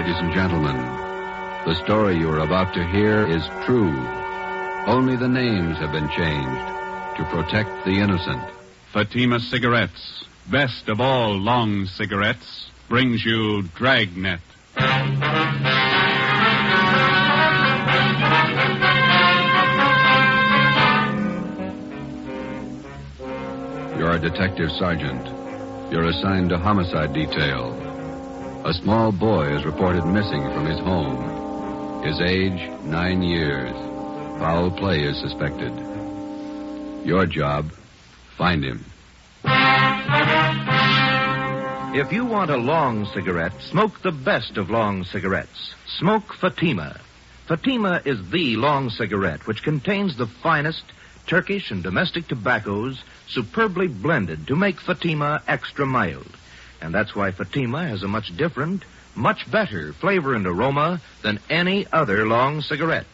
ladies and gentlemen. The story you are about to hear is true. Only the names have been changed to protect the innocent. Fatima Cigarettes, best of all long cigarettes, brings you Dragnet. You're a detective sergeant. You're assigned to homicide detail. A small boy is reported missing from his home. His age, 9 years. Foul play is suspected. Your job, find him. If you want a long cigarette, smoke the best of long cigarettes. Smoke Fatima. Fatima is the long cigarette which contains the finest Turkish and domestic tobaccos superbly blended to make Fatima extra mild. And that's why Fatima has a much different, much better flavor and aroma than any other long cigarette.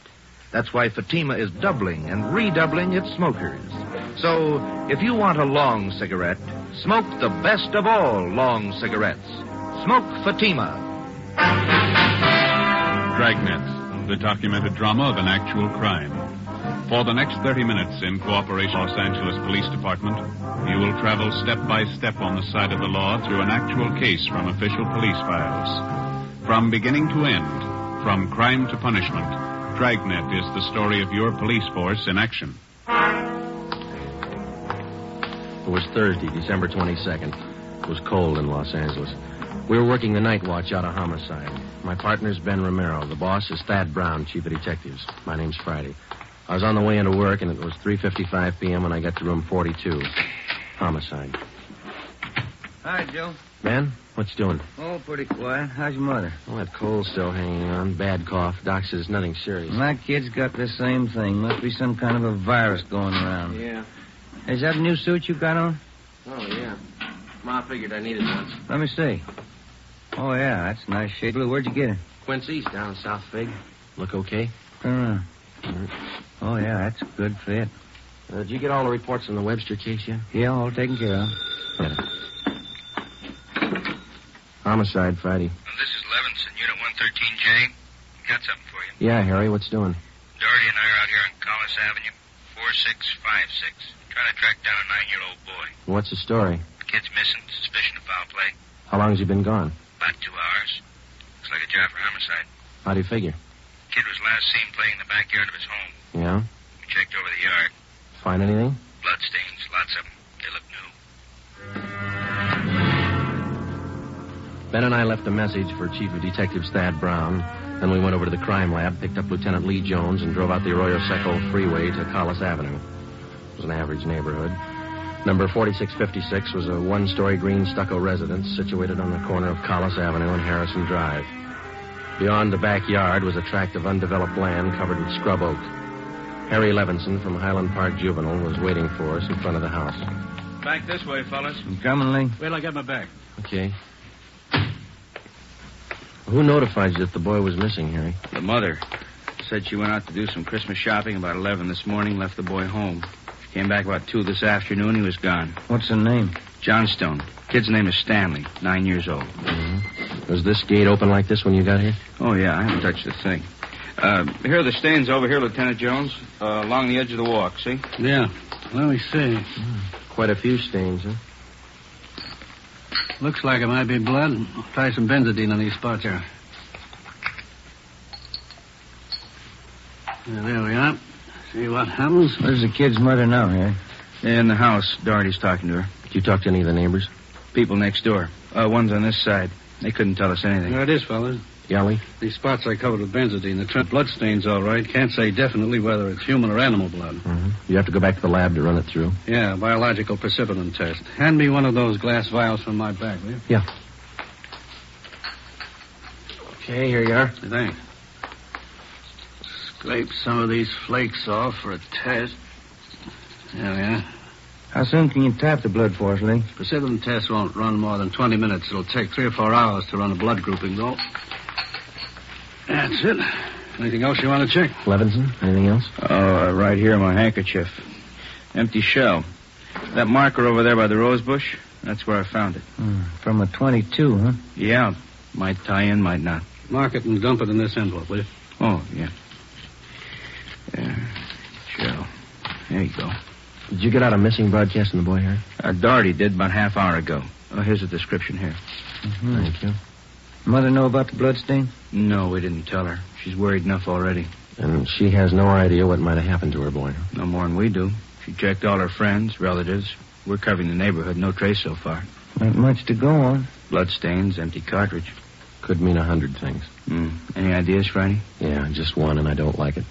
That's why Fatima is doubling and redoubling its smokers. So, if you want a long cigarette, smoke the best of all long cigarettes. Smoke Fatima. Dragnet, the documented drama of an actual crime. For the next 30 minutes, in cooperation with Los Angeles Police Department, you will travel step by step on the side of the law through an actual case from official police files. From beginning to end, from crime to punishment, Dragnet is the story of your police force in action. It was Thursday, December 22nd. It was cold in Los Angeles. We were working the night watch out of homicide. My partner's Ben Romero. The boss is Thad Brown, chief of detectives. My name's Friday. I was on the way into work, and it was 3:55 p.m. when I got to room 42. Homicide. Hi, Joe. Ben, what you doing? Oh, pretty quiet. How's your mother? Well, that cold's still hanging on. Bad cough. Doc says nothing serious. My kid's got the same thing. Must be some kind of a virus going around. Yeah. Is that a new suit you got on? Oh, yeah. Ma figured I needed one. Let me see. Oh, yeah, that's a nice shade blue. Where'd you get it? Quincy's down in South Fig. Look okay? Turn around. Oh, yeah, that's a good fit. Did you get all the reports on the Webster case yet? Yeah, all taken care of. Yeah. Homicide, Friday. This is Levinson, Unit 113J. Got something for you. Yeah, Harry, what's doing? Doherty and I are out here on Collis Avenue, 4656. Trying to track down a 9-year-old boy. What's the story? The kid's missing. Suspicion of foul play. How long has he been gone? About 2 hours. Looks like a job for homicide. How do you figure? Kid was last seen playing in the backyard of his home. Yeah? We checked over the yard. Find anything? Bloodstains, lots of them. They look new. Ben and I left a message for Chief of Detectives Thad Brown. Then we went over to the crime lab, picked up Lieutenant Lee Jones, and drove out the Arroyo Seco freeway to Collis Avenue. It was an average neighborhood. Number 4656 was a one-story green stucco residence situated on the corner of Collis Avenue and Harrison Drive. Beyond the backyard was a tract of undeveloped land covered with scrub oak. Harry Levinson from Highland Park Juvenile was waiting for us in front of the house. Back this way, fellas. You coming, Lee? Wait till I get my back. Okay. Who notified you that the boy was missing, Harry? The mother said she went out to do some Christmas shopping about 11 this morning, left the boy home. She came back about 2 this afternoon. He was gone. What's the name? Johnstone. Kid's name is Stanley, 9 years old. Mm-hmm. Was this gate open like this when you got here? Oh, yeah, I haven't touched a thing. Here are the stains over here, Lieutenant Jones, along the edge of the walk, see? Yeah. Let me see. Quite a few stains, huh? Looks like it might be blood. Try some benzodine on these spots here. There we are. See what happens? Where's the kid's mother now, Harry? In the house. Doherty's talking to her. Did you talk to any of the neighbors? People next door. One's on this side. They couldn't tell us anything. There it is, fellas. Yeah, Lee? These spots I covered with benzodine. The blood stains, all right. Can't say definitely whether it's human or animal blood. Mm-hmm. You have to go back to the lab to run it through. Yeah, biological precipitin test. Hand me one of those glass vials from my bag, will you? Yeah. Okay, here you are. Thanks. Scrape some of these flakes off for a test. There we are. How soon can you tap the blood for us, Lee? Precipitin test won't run more than 20 minutes. It'll take 3 or 4 hours to run a blood grouping, though. That's it. Anything else you want to check? Levinson, anything else? Oh, right here, my handkerchief. Empty shell. That marker over there by the rose bush, that's where I found it. From a .22, huh? Yeah. Might tie in, might not. Mark it and dump it in this envelope, will you? Oh, yeah. Joe. There you go. Did you get out a missing broadcast on the boy, Harry? Doherty did about half hour ago. Oh, here's a description here. Mm-hmm. Thank you. Mother know about the bloodstain? No, we didn't tell her. She's worried enough already. And she has no idea what might have happened to her boy. No more than we do. She checked all her friends, relatives. We're covering the neighborhood. No trace so far. Not much to go on. Bloodstains, empty cartridge. Could mean 100 things. Any ideas, Friday? Yeah, just one, and I don't like it.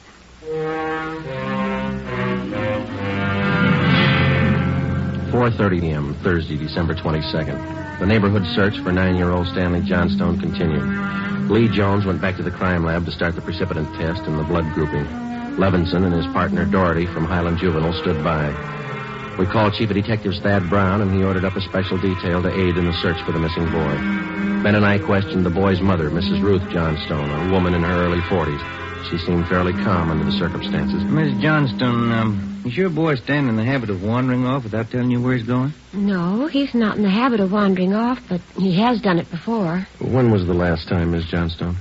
4:30 p.m., Thursday, December 22nd. The neighborhood search for 9-year-old Stanley Johnstone continued. Lee Jones went back to the crime lab to start the precipitant test and the blood grouping. Levinson and his partner Doherty from Highland Juvenile stood by. We called Chief of Detectives Thad Brown, and he ordered up a special detail to aid in the search for the missing boy. Ben and I questioned the boy's mother, Mrs. Ruth Johnstone, a woman in her early 40s. She seemed fairly calm under the circumstances. Miss Johnstone, is your boy Stan in the habit of wandering off without telling you where he's going? No, he's not in the habit of wandering off, but he has done it before. When was the last time, Miss Johnstone?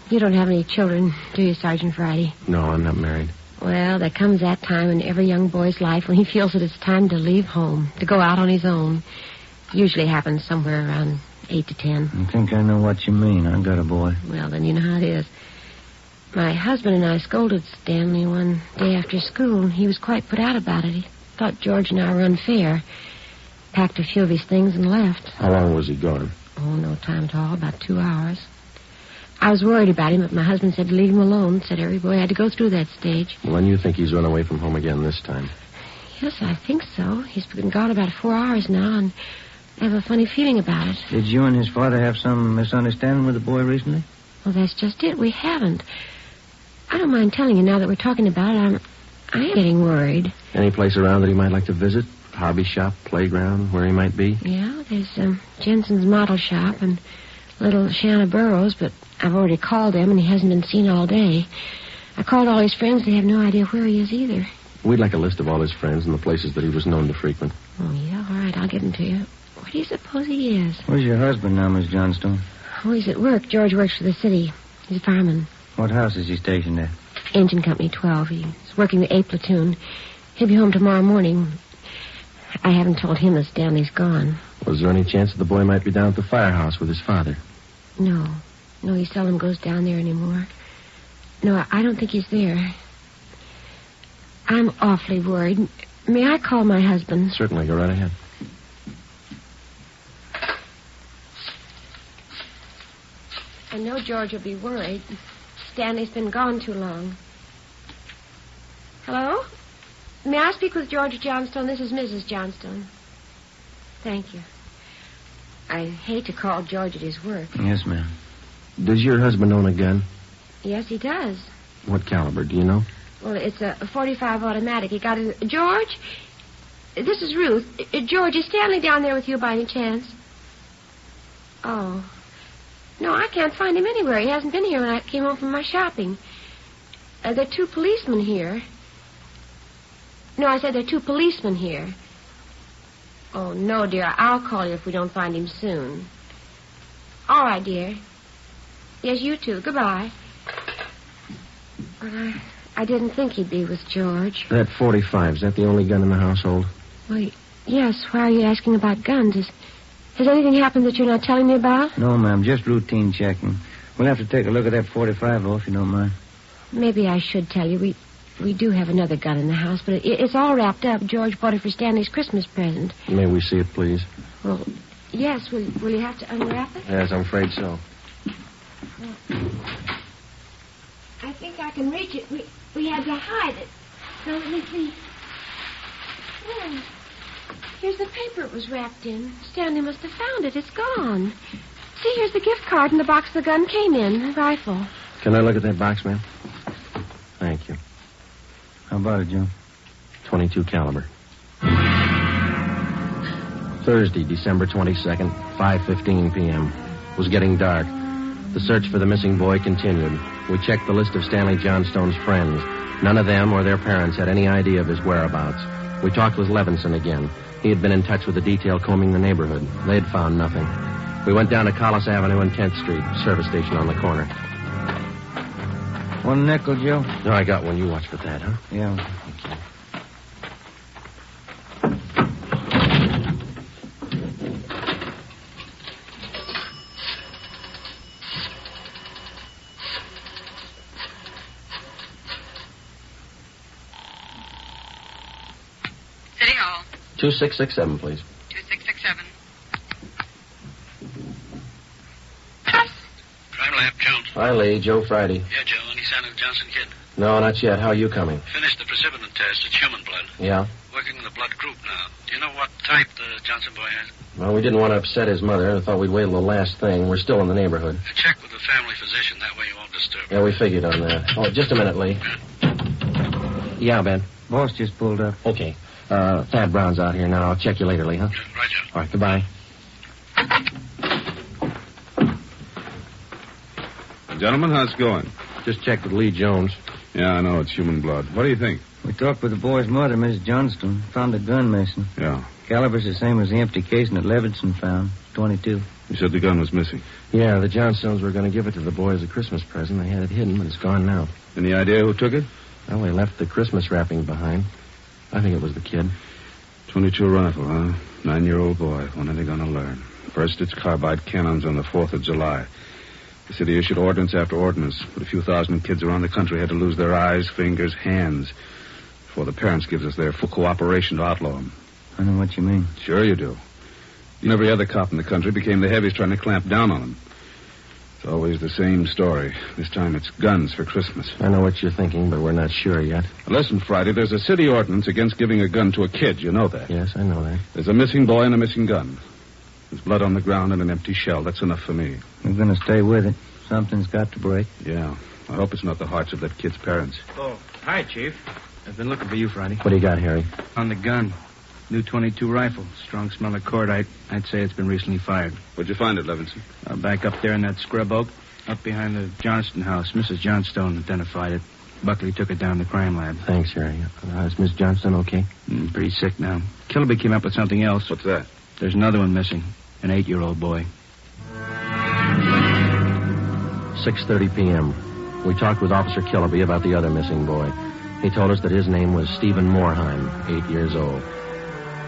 You don't have any children, do you, Sergeant Friday? No, I'm not married. Well, there comes that time in every young boy's life when he feels that it's time to leave home, to go out on his own. It usually happens somewhere around 8 to 10. I think I know what you mean. I got a boy. Well, then you know how it is. My husband and I scolded Stanley one day after school, and he was quite put out about it. He thought George and I were unfair. Packed a few of his things and left. How long was he gone? Oh, no time at all, about 2 hours. I was worried about him, but my husband said to leave him alone. Said every boy had to go through that stage. Well, then you think he's run away from home again this time? Yes, I think so. He's been gone about 4 hours now, and I have a funny feeling about it. Did you and his father have some misunderstanding with the boy recently? Well, that's just it. We haven't. I don't mind telling you now that we're talking about it. I am getting worried. Any place around that he might like to visit? Hobby shop, playground, where he might be? Yeah, there's Jensen's model shop and little Shanna Burroughs, but I've already called them, and he hasn't been seen all day. I called all his friends. They have no idea where he is either. We'd like a list of all his friends and the places that he was known to frequent. Oh, yeah? All right, I'll get them to you. Where do you suppose he is? Where's your husband now, Miss Johnstone? Oh, he's at work. George works for the city. He's a fireman. What house is he stationed at? Engine Company 12. He's working the A platoon. He'll be home tomorrow morning. I haven't told him that Stanley's gone. Was there any chance that the boy might be down at the firehouse with his father? No. No, he seldom goes down there anymore. No, I don't think he's there. I'm awfully worried. May I call my husband? Certainly. Go right ahead. I know George will be worried. Stanley's been gone too long. Hello? May I speak with George Johnstone? This is Mrs. Johnstone. Thank you. I hate to call George at his work. Yes, ma'am. Does your husband own a gun? Yes, he does. What caliber, do you know? Well, it's a .45 automatic. He got it. George? This is Ruth. George, is Stanley down there with you by any chance? Oh. No, I can't find him anywhere. He hasn't been here when I came home from my shopping. There are 2 policemen here. No, I said there are 2 policemen here. Oh, no, dear. I'll call you if we don't find him soon. All right, dear. Yes, you too. Goodbye. But I didn't think he'd be with George. That .45, is that the only gun in the household? Well, yes. Why are you asking about guns? Has anything happened that you're not telling me about? No, ma'am. Just routine checking. We'll have to take a look at that .45, though, if you don't mind. Maybe I should tell you. We do have another gun in the house, but it's all wrapped up. George bought it for Stanley's Christmas present. May we see it, please? Well, yes. Will you have to unwrap it? Yes, I'm afraid so. I think I can reach it. We had to hide it. So let me see. Oh, here's the paper it was wrapped in. Stanley must have found it. It's gone. See, here's the gift card and the box the gun came in, the rifle. Can I look at that box, ma'am? Thank you. How about it, Joe? .22 caliber. Thursday, December 22nd, 5:15 p.m. It was getting dark. The search for the missing boy continued. We checked the list of Stanley Johnstone's friends. None of them or their parents had any idea of his whereabouts. We talked with Levinson again. He had been in touch with the detail combing the neighborhood. They had found nothing. We went down to Collis Avenue and 10th Street, service station on the corner. 1 nickel, Joe? No, I got one. You watch for that, huh? Yeah. Okay. City Hall. 2667, please. 2667. Crime Lab, Jones. Hi, Lee. Joe Friday. Yeah, Joe. Any sign of the Johnson kid? No, not yet. How are you coming? Finished the precipitin test. It's human blood. Yeah? Working with the blood group now. Do you know what type the Johnson boy has? Well, we didn't want to upset his mother. I thought we'd wait till the last thing. We're still in the neighborhood. Check with the family physician. That way you won't disturb him. Yeah, we figured on that. Oh, just a minute, Lee. Yeah, Ben. Boss just pulled up. Okay. Thad Brown's out here now. I'll check you later, Lee, huh? Yeah, right, Joe. All right, goodbye. Gentlemen, how's it going? Just checked with Lee Jones. Yeah, I know. It's human blood. What do you think? We talked with the boy's mother, Mrs. Johnstone. Found a gun missing. Yeah. Caliber's the same as the empty casing that Levinson found. 22. You said the gun was missing. Yeah, the Johnstones were going to give it to the boy as a Christmas present. They had it hidden, but it's gone now. Any idea who took it? Well, they left the Christmas wrapping behind. I think it was the kid. 22 rifle, huh? 9-year-old boy. When are they going to learn? First, it's carbide cannons on the 4th of July. The city issued ordinance after ordinance, but a few thousand kids around the country had to lose their eyes, fingers, hands before the parents gives us their full cooperation to outlaw them. I know what you mean. Sure you do. And every other cop in the country became the heavies trying to clamp down on them. It's always the same story. This time it's guns for Christmas. I know what you're thinking, but we're not sure yet. Listen, Friday, there's a city ordinance against giving a gun to a kid. You know that? Yes, I know that. There's a missing boy and a missing gun. There's blood on the ground and an empty shell. That's enough for me. We're going to stay with it. Something's got to break. Yeah. I hope it's not the hearts of that kid's parents. Oh, hi, Chief. I've been looking for you, Friday. What do you got, Harry? On the gun. New 22 rifle. Strong smell of cordite. I'd say it's been recently fired. Where'd you find it, Levinson? Back up there in that scrub oak. Up behind the Johnston house. Mrs. Johnstone identified it. Buckley took it down to the crime lab. Thanks, Harry. Is Miss Johnston okay? Pretty sick now. Kilby came up with something else. What's that? There's another one missing. An 8-year-old boy. 6:30 p.m. We talked with Officer Kilby about the other missing boy. He told us that his name was Stephen Moorheim, 8 years old.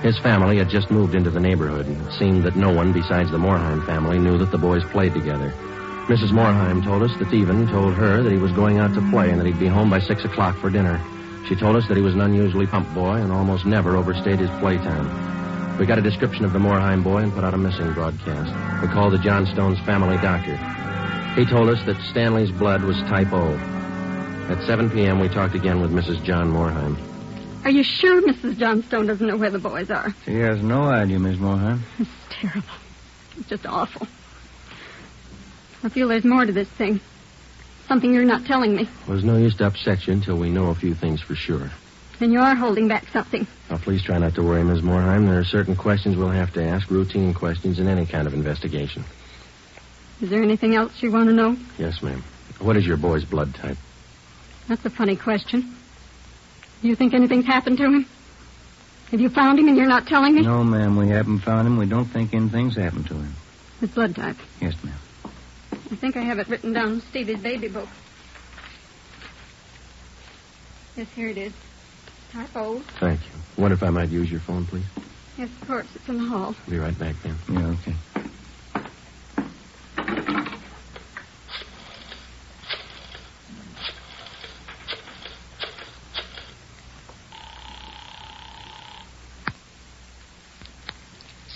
His family had just moved into the neighborhood, and it seemed that no one besides the Moorheim family knew that the boys played together. Mrs. Moorheim told us that Stephen told her that he was going out to play and that he'd be home by 6 o'clock for dinner. She told us that he was an unusually plump boy and almost never overstayed his playtime. We got a description of the Moorheim boy and put out a missing broadcast. We called the Johnstones' family doctor. He told us that Stanley's blood was type O. At 7 p.m., we talked again with Mrs. John Moorheim. Are you sure Mrs. Johnstone doesn't know where the boys are? She has no idea, Miss Moorheim. It's terrible. It's just awful. I feel there's more to this thing. Something you're not telling me. Well, there's no use to upset you until we know a few things for sure. Then you are holding back something. Now, please try not to worry, Ms. Moorheim. There are certain questions we'll have to ask, routine questions in any kind of investigation. Is there anything else you want to know? Yes, ma'am. What is your boy's blood type? That's a funny question. Do you think anything's happened to him? Have you found him and you're not telling me? No, ma'am, we haven't found him. We don't think anything's happened to him. His blood type. Yes, ma'am. I think I have it written down in Stevie's baby book. Yes, here it is. Type O. Thank you. I wonder if I might use your phone, please? Yes, of course. It's in the hall. I'll be right back, then. Yeah, okay.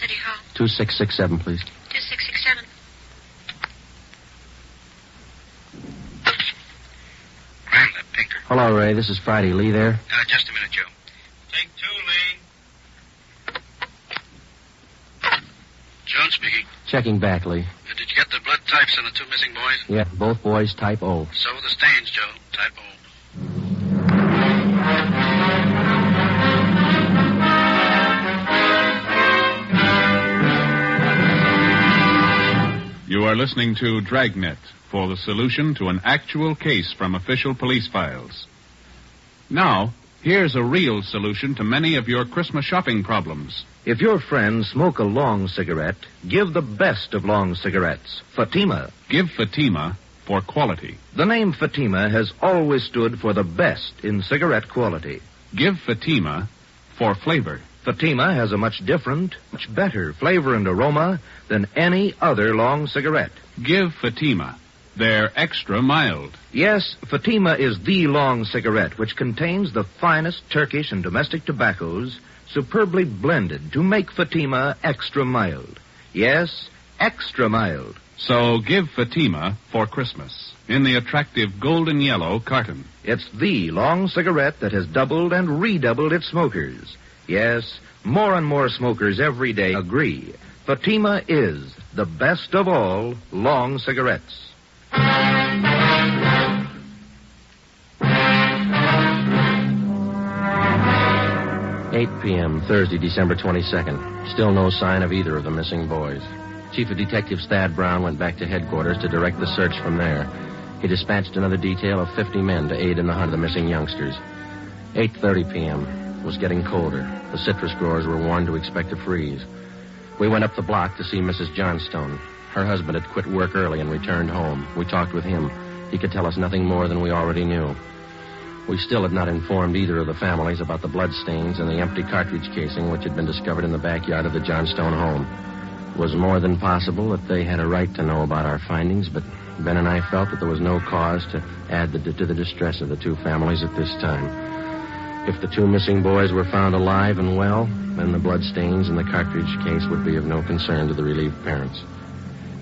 City Hall. 2667, please. 2667. Crime Lab, Pinker. Hello, Ray. This is Friday. Lee there? Just a minute, Joe. Take 2, Lee. Jones speaking. Checking back, Lee. Did you get the blood types on the 2 missing boys? Yeah, both boys type O. So were the stains, Joe. Type O. You are listening to Dragnet for the solution to an actual case from official police files. Now, here's a real solution to many of your Christmas shopping problems. If your friends smoke a long cigarette, give the best of long cigarettes, Fatima. Give Fatima for quality. The name Fatima has always stood for the best in cigarette quality. Give Fatima for flavor. Fatima has a much different, much better flavor and aroma than any other long cigarette. Give Fatima. They're extra mild. Yes, Fatima is the long cigarette which contains the finest Turkish and domestic tobaccos superbly blended to make Fatima extra mild. Yes, extra mild. So give Fatima for Christmas in the attractive golden yellow carton. It's the long cigarette that has doubled and redoubled its smokers. Yes, more and more smokers every day agree Fatima is the best of all long cigarettes. 8 p.m., Thursday, December 22nd. Still no sign of either of the missing boys. Chief of Detectives Thad Brown went back to headquarters to direct the search from there. He dispatched another detail of 50 men to aid in the hunt of the missing youngsters. 8:30 p.m. It was getting colder. The citrus growers were warned to expect a freeze. We went up the block to see Mrs. Johnstone. Her husband had quit work early and returned home. We talked with him. He could tell us nothing more than we already knew. We still had not informed either of the families about the bloodstains and the empty cartridge casing which had been discovered in the backyard of the Johnstone home. It was more than possible that they had a right to know about our findings, but Ben and I felt that there was no cause to add to the distress of the two families at this time. If the two missing boys were found alive and well, then the bloodstains in the cartridge case would be of no concern to the relieved parents.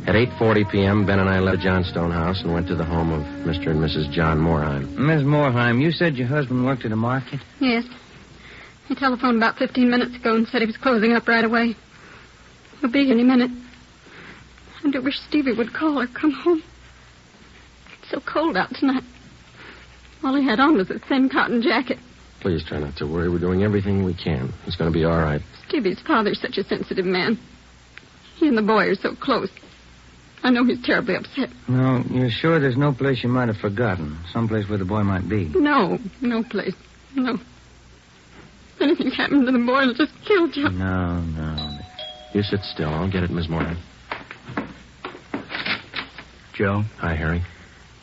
At 8:40 p.m., Ben and I left the Johnstone house and went to the home of Mr. and Mrs. John Moorheim. Miss Moorheim, you said your husband worked at a market? Yes. He telephoned about 15 minutes ago and said he was closing up right away. He'll be any minute. I do wish Stevie would call or come home. It's so cold out tonight. All he had on was a thin cotton jacket. Please try not to worry. We're doing everything we can. He's going to be all right. Stevie's father's such a sensitive man. He and the boy are so close. I know he's terribly upset. No, you're sure there's no place you might have forgotten? Someplace where the boy might be? No place. No. If anything happened to the boy, it'll just kill Joe. No. You sit still. I'll get it, Miss Moorheim. Joe? Hi, Harry.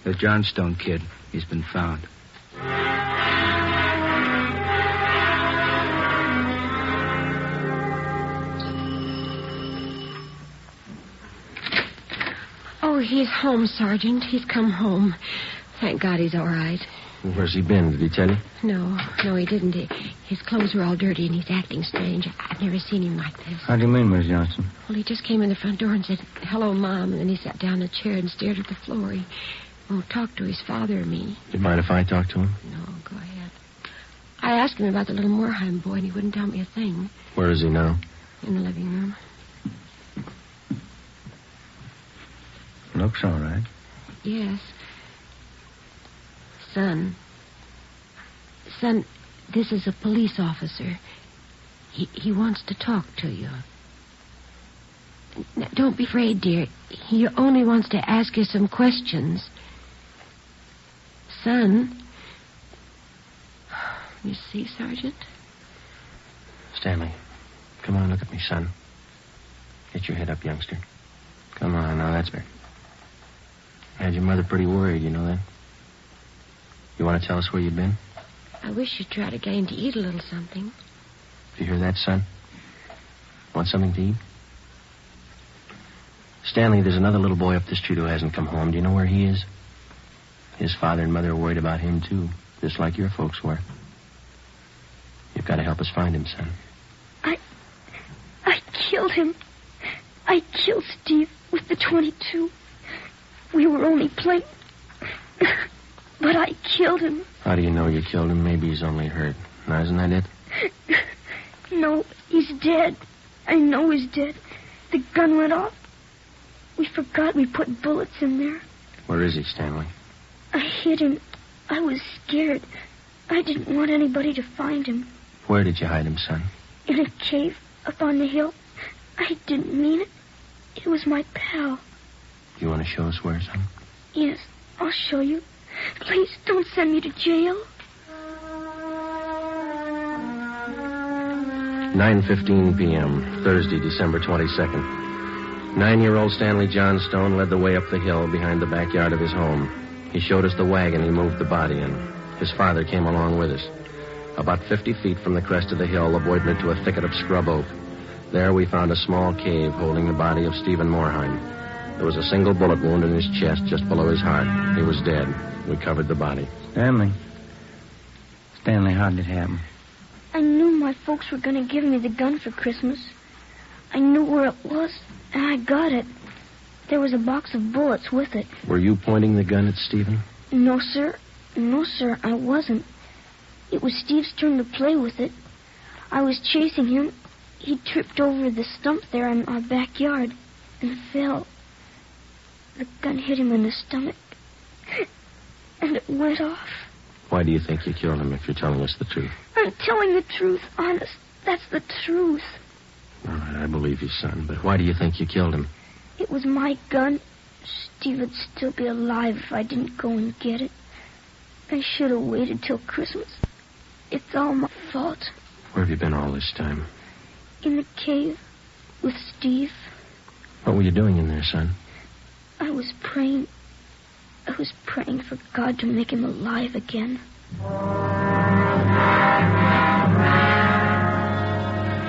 The Johnstone kid. He's been found. Oh, he's home, Sergeant. He's come home. Thank God he's all right. Where's he been? Did he tell you? No, he didn't. His clothes were all dirty and he's acting strange. I've never seen him like this. How do you mean, Miss Johnson? Well, he just came in the front door and said, "Hello, Mom," and then he sat down in a chair and stared at the floor. He won't talk to his father or me. Do you mind if I talk to him? No, go ahead. I asked him about the little Moorheim boy and he wouldn't tell me a thing. Where is he now? In the living room. Looks all right. Yes. Son, this is a police officer. He wants to talk to you. Now, don't be afraid, dear. He only wants to ask you some questions. Son. You see, Sergeant? Stanley, come on, look at me, son. Get your head up, youngster. Come on, now, that's better. I had your mother pretty worried, you know that? You want to tell us where you've been? I wish you'd try to get him to eat a little something. Do you hear that, son? Want something to eat? Stanley, there's another little boy up the street who hasn't come home. Do you know where he is? His father and mother are worried about him, too, just like your folks were. You've got to help us find him, son. I killed him. I killed Steve with the .22. We were only playing. But I killed him. How do you know you killed him? Maybe he's only hurt. Now, isn't that it? No, he's dead. I know he's dead. The gun went off. We forgot we put bullets in there. Where is he, Stanley? I hid him. I was scared. I didn't want anybody to find him. Where did you hide him, son? In a cave up on the hill. I didn't mean it. It was my pal. You want to show us where, son? Yes, I'll show you. Please don't send me to jail. 9:15 p.m., Thursday, December 22nd. 9-year-old Stanley Johnstone led the way up the hill behind the backyard of his home. He showed us the wagon he moved the body in. His father came along with us. About 50 feet from the crest of the hill, the boy went into a thicket of scrub oak. There we found a small cave holding the body of Stephen Morheim. There was a single bullet wound in his chest just below his heart. He was dead. We covered the body. Stanley, how did it happen? I knew my folks were going to give me the gun for Christmas. I knew where it was, and I got it. There was a box of bullets with it. Were you pointing the gun at Stephen? No, sir. No, sir, I wasn't. It was Steve's turn to play with it. I was chasing him. He tripped over the stump there in our backyard and fell. The gun hit him in the stomach, and it went off. Why do you think you killed him if you're telling us the truth? I'm telling the truth, honest. That's the truth. All right, I believe you, son, but why do you think you killed him? It was my gun. Steve would still be alive if I didn't go and get it. I should have waited till Christmas. It's all my fault. Where have you been all this time? In the cave with Steve. What were you doing in there, son? I was praying. I was praying for God to make him alive again.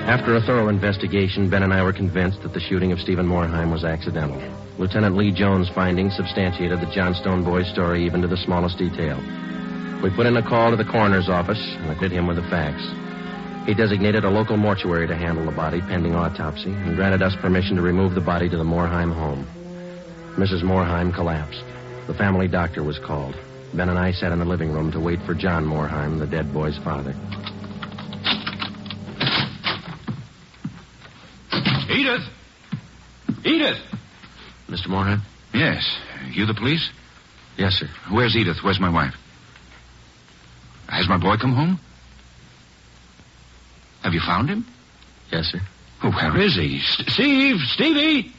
After a thorough investigation, Ben and I were convinced that the shooting of Stephen Morheim was accidental. Lieutenant Lee Jones' findings substantiated the Johnstone boy's story even to the smallest detail. We put in a call to the coroner's office and acquainted him with the facts. He designated a local mortuary to handle the body pending autopsy and granted us permission to remove the body to the Morheim home. Mrs. Morheim collapsed. The family doctor was called. Ben and I sat in the living room to wait for John Morheim, the dead boy's father. Edith! Edith! Mr. Morheim? Yes. You the police? Yes, sir. Where's Edith? Where's my wife? Has my boy come home? Have you found him? Yes, sir. Oh, where is he? Steve! Stevie!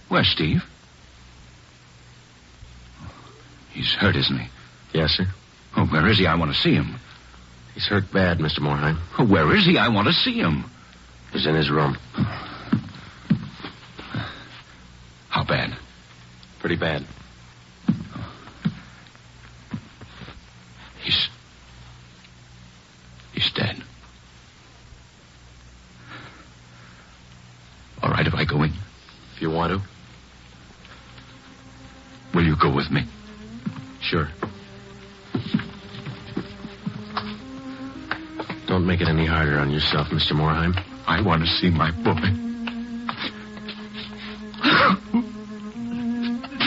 Where's Steve? He's hurt, isn't he? Yes, sir. Oh, where is he? I want to see him. He's hurt bad, Mr. Morheim. Oh, where is he? I want to see him. He's in his room. How bad? Pretty bad. He's dead. All right, if I go in? If you want to. Will you go with me? Sure. Don't make it any harder on yourself, Mr. Morheim. I want to see my boy.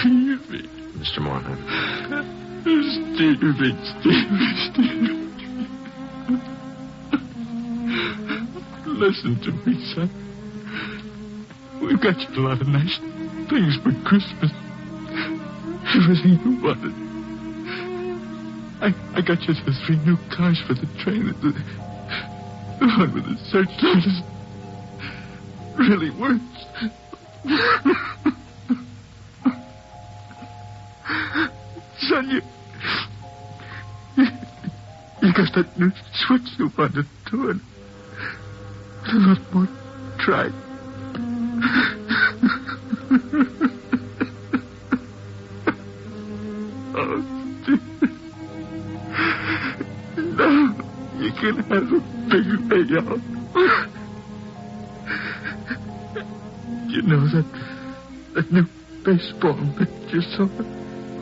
Stevie. Mr. Morheim. Stevie. Listen to me, son. We've got you a lot of nice things for Christmas. Everything you wanted. I got you the 3 new cars for the train. The one with the searchlight is really works. Son, you got that new switch you wanted to, and a lot more try. Oh, now you can have a big payout. You know that new baseball mitt you saw?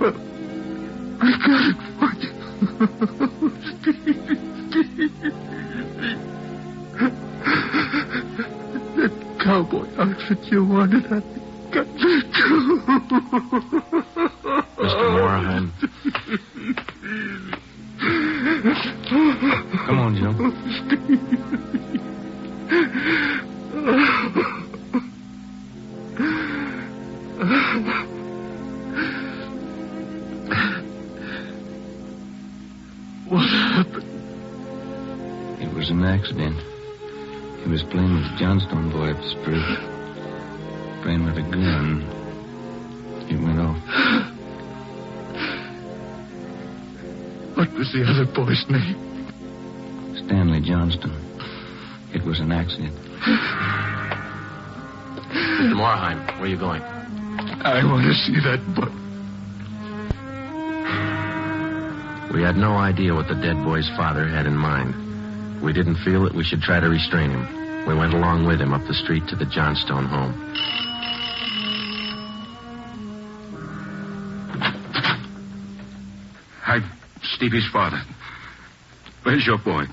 Well, I got it for you. That cowboy outfit you wanted, I got that too. Mr. Morheim. Come on, Joe. What happened? It was an accident. He was playing with Johnstone boy up the street. Playing with a gun. It went off. What was the other boy's name? Stanley Johnston. It was an accident. Mr. Morheim, where are you going? I want to see that boy. We had no idea what the dead boy's father had in mind. We didn't feel that we should try to restrain him. We went along with him up the street to the Johnstone home. I'm Stevie's father. Where's your boy?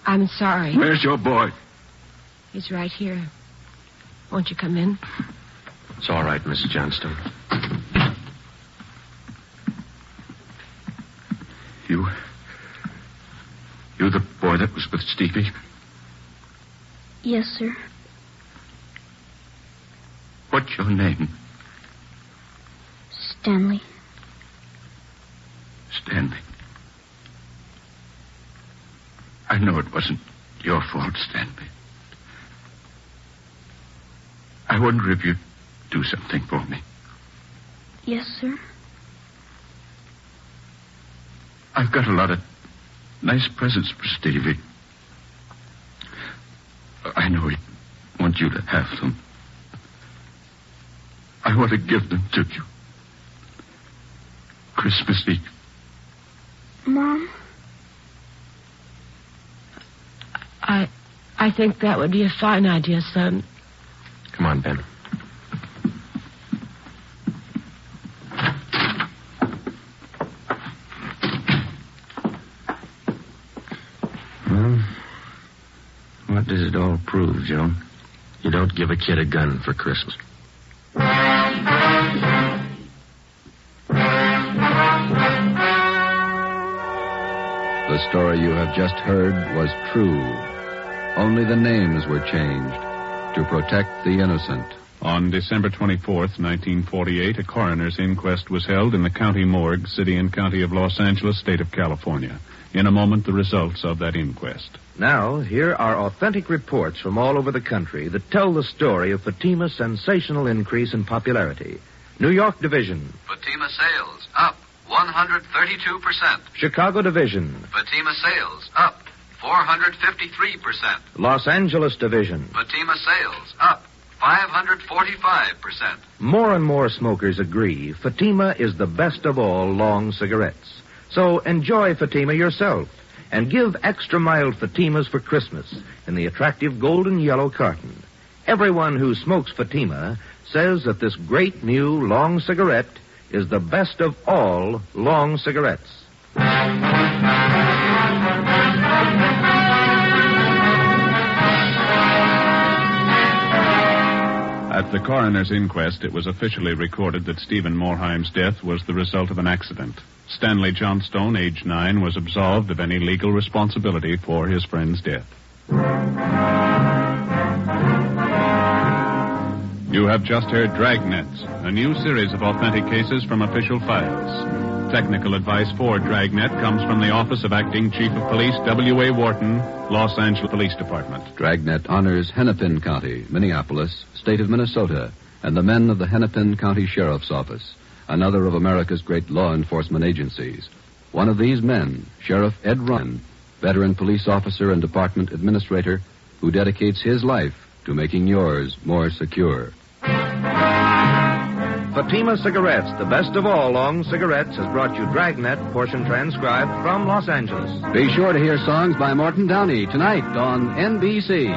I'm sorry. Where's your boy? He's right here. Won't you come in? It's all right, Miss Johnstone. You the boy that was with Stevie? Yes, sir. What's your name? Stanley. Stanley. I know it wasn't your fault, Stanley. I wonder if you'd do something for me. Yes, sir. I've got a lot of nice presents for Stevie. I know he'd want you to have them. I want to give them to you. Christmas Eve. Mom? I think that would be a fine idea, son. Come on, Ben. Well, what does it all prove, Joe? You don't give a kid a gun for Christmas. The story you have just heard was true. Only the names were changed to protect the innocent. On December 24th, 1948, a coroner's inquest was held in the county morgue, city and county of Los Angeles, state of California. In a moment, the results of that inquest. Now, here are authentic reports from all over the country that tell the story of Fatima's sensational increase in popularity. New York Division. Fatima sales up 132%. Chicago Division. Fatima sales up 453%. Los Angeles Division. Fatima sales up 545%. More and more smokers agree Fatima is the best of all long cigarettes. So enjoy Fatima yourself and give extra mild Fatimas for Christmas in the attractive golden yellow carton. Everyone who smokes Fatima says that this great new long cigarette is the best of all long cigarettes. At the coroner's inquest, it was officially recorded that Stephen Morheim's death was the result of an accident. Stanley Johnstone, age 9, was absolved of any legal responsibility for his friend's death. You have just heard Dragnet, a new series of authentic cases from official files. Technical advice for Dragnet comes from the Office of Acting Chief of Police W.A. Wharton, Los Angeles Police Department. Dragnet honors Hennepin County, Minneapolis, state of Minnesota, and the men of the Hennepin County Sheriff's Office, another of America's great law enforcement agencies. One of these men, Sheriff Ed Ryan, veteran police officer and department administrator, who dedicates his life to making yours more secure. Fatima Cigarettes, the best of all long cigarettes, has brought you Dragnet, portion transcribed from Los Angeles. Be sure to hear songs by Morton Downey tonight on NBC.